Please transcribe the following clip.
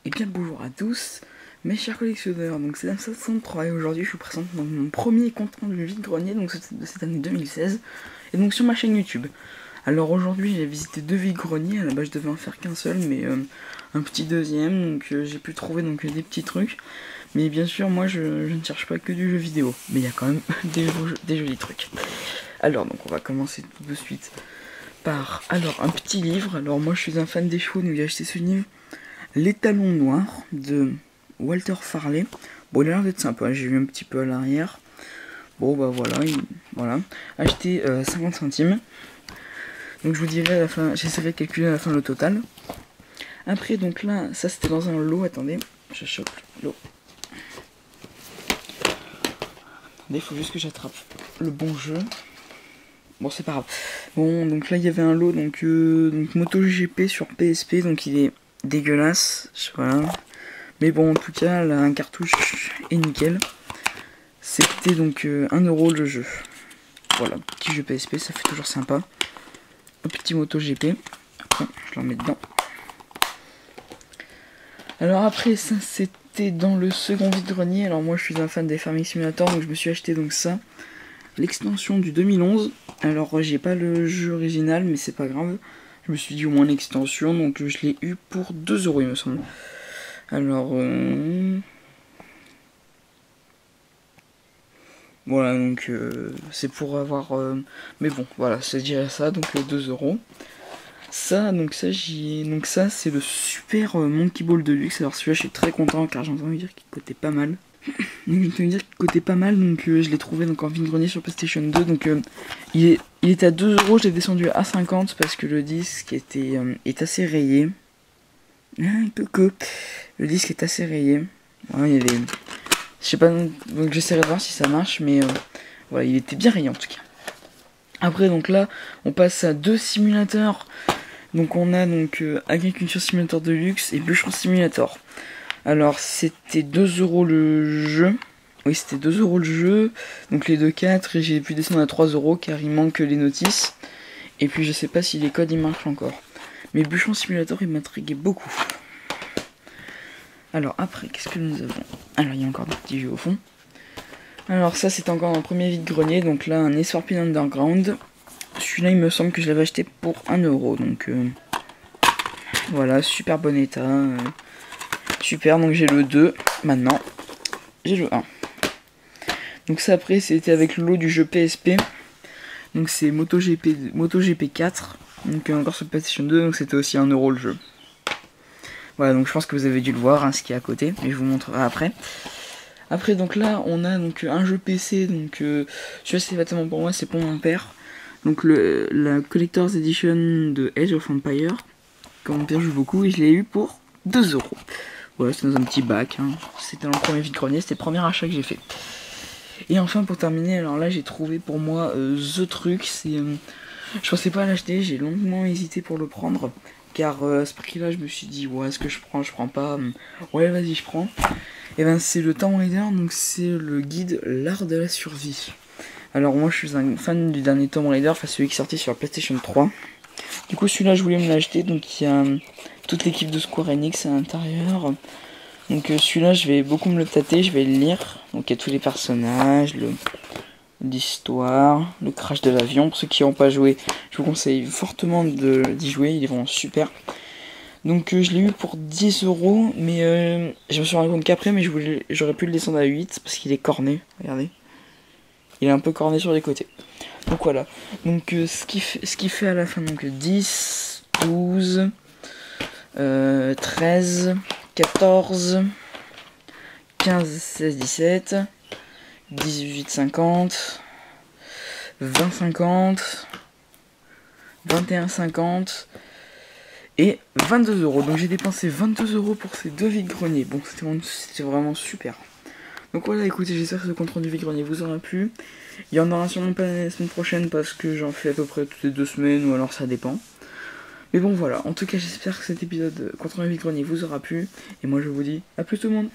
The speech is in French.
Et bien bonjour à tous, mes chers collectionneurs, donc c'est Dame63 et aujourd'hui je vous présente donc mon premier compte rendu vide-grenier donc de cette année 2016 et donc sur ma chaîne YouTube. Alors aujourd'hui j'ai visité 2 vides-greniers, à la base je devais en faire qu'un seul mais un petit deuxième, donc j'ai pu trouver donc des petits trucs. Mais bien sûr moi je ne cherche pas que du jeu vidéo, mais il y a quand même des jolis trucs. Alors donc on va commencer tout de suite par un petit livre. Alors moi je suis un fan des chevaux donc j'ai acheté ce livre, Les Talons Noirs de Walter Farley. Bon, il a l'air d'être sympa, j'ai vu un petit peu à l'arrière. Bon, bah voilà, voilà. Acheté 50 centimes. Donc je vous dirai à la fin, j'essaierai de calculer à la fin le total. Après, donc là, ça c'était dans un lot. Attendez, je chope l'eau. Attendez, il faut juste que j'attrape le bon jeu. Bon, c'est pas grave. Bon, donc là, il y avait un lot, donc MotoGP sur PSP, donc il est dégueulasse, voilà. Mais bon, en tout cas, la cartouche est nickel. C'était donc 1 € le jeu. Voilà, petit jeu PSP, ça fait toujours sympa. Un petit MotoGP. Après, je l'en mets dedans. Alors après, ça c'était dans le second vide-grenier. Alors moi, je suis un fan des Farming Simulator, donc je me suis acheté donc ça. L'extension du 2011. Alors j'ai pas le jeu original, mais c'est pas grave. Je me suis dit au moins l'extension, donc je l'ai eu pour 2 € il me semble. Alors voilà, donc c'est pour avoir mais bon voilà, c'est déjà ça, donc 2 €. Ça donc ça c'est le Super Monkey Ball Deluxe. Alors celui-là je suis très content car j'ai entendu dire qu'il coûtait pas mal. Donc j'ai entendu dire qu'il coûtait pas mal, donc je l'ai trouvé donc en vide-grenier sur PlayStation 2. Donc il était à 2 €, je l'ai descendu à 50 parce que le disque est assez rayé. Le disque est assez rayé. Voilà, il y avait, je sais pas, donc j'essaierai de voir si ça marche, mais voilà, il était bien rayé en tout cas. Après donc là, on passe à 2 simulateurs. Donc on a donc Agriculture Simulator Deluxe et Bûcheron Simulator. Alors c'était 2 € le jeu. Oui, c'était 2 € le jeu. Donc les 2,4 et j'ai pu descendre à 3 € car il manque les notices. Et puis je sais pas si les codes ils marchent encore. Mais Bûcheron Simulator il m'intriguait beaucoup. Alors après, qu'est-ce que nous avons? Alors il y a encore des petits jeux au fond. Alors ça c'est encore un premier vide-grenier. Donc là un Eswarpin Underground. Celui-là il me semble que je l'avais acheté pour 1 €. Donc voilà, super bon état. Super, donc j'ai le 2. Maintenant j'ai le 1. Donc ça après c'était avec le lot du jeu PSP. Donc c'est MotoGP 4. Donc encore sur PlayStation 2. Donc c'était aussi 1 € le jeu. Voilà, donc je pense que vous avez dû le voir, hein, ce qui est à côté, mais je vous montrerai après. Après donc là on a donc un jeu PC, donc celui-là c'est exactement pour moi, c'est pour mon père. Donc la Collector's Edition de Age of Empires, que mon père joue beaucoup, et je l'ai eu pour 2 €. Voilà, c'est dans un petit bac, hein. C'était dans le premier vide-grenier, c'était le premier achat que j'ai fait. Et enfin pour terminer, alors là j'ai trouvé pour moi The Truc, c'est... je pensais pas l'acheter, j'ai longuement hésité pour le prendre. Car à ce prix là je me suis dit ouais, est-ce que je prends pas, ouais vas-y je prends. Et ben c'est le Tomb Raider, donc c'est le guide l'art de la survie. Alors moi je suis un fan du dernier Tomb Raider, enfin celui qui est sorti sur la PlayStation 3. Du coup celui-là je voulais me l'acheter, donc il y a toute l'équipe de Square Enix à l'intérieur. Donc celui-là je vais beaucoup me le tâter, je vais le lire. Donc il y a tous les personnages, l'histoire, le crash de l'avion. Pour ceux qui n'ont pas joué, je vous conseille fortement d'y jouer, il est vraiment super. Donc je l'ai eu pour 10 €, mais je me suis rendu compte qu'après, mais j'aurais pu le descendre à 8 parce qu'il est corné, regardez. Il est un peu corné sur les côtés. Donc voilà. Donc ce qui fait à la fin donc 10, 12, 13, 14, 15, 16, 17, 18, 50, 20, 50, 21, 50 et 22 €. Donc j'ai dépensé 22 € pour ces 2 vide-greniers. Bon, c'était vraiment super. Donc voilà, écoutez, j'espère que ce compte rendu vide-grenier vous aura plu. Il y en aura sûrement pas la semaine prochaine parce que j'en fais à peu près toutes les 2 semaines ou alors ça dépend. Mais bon voilà, en tout cas j'espère que cet épisode compte rendu vide-grenier vous aura plu. Et moi je vous dis à plus tout le monde.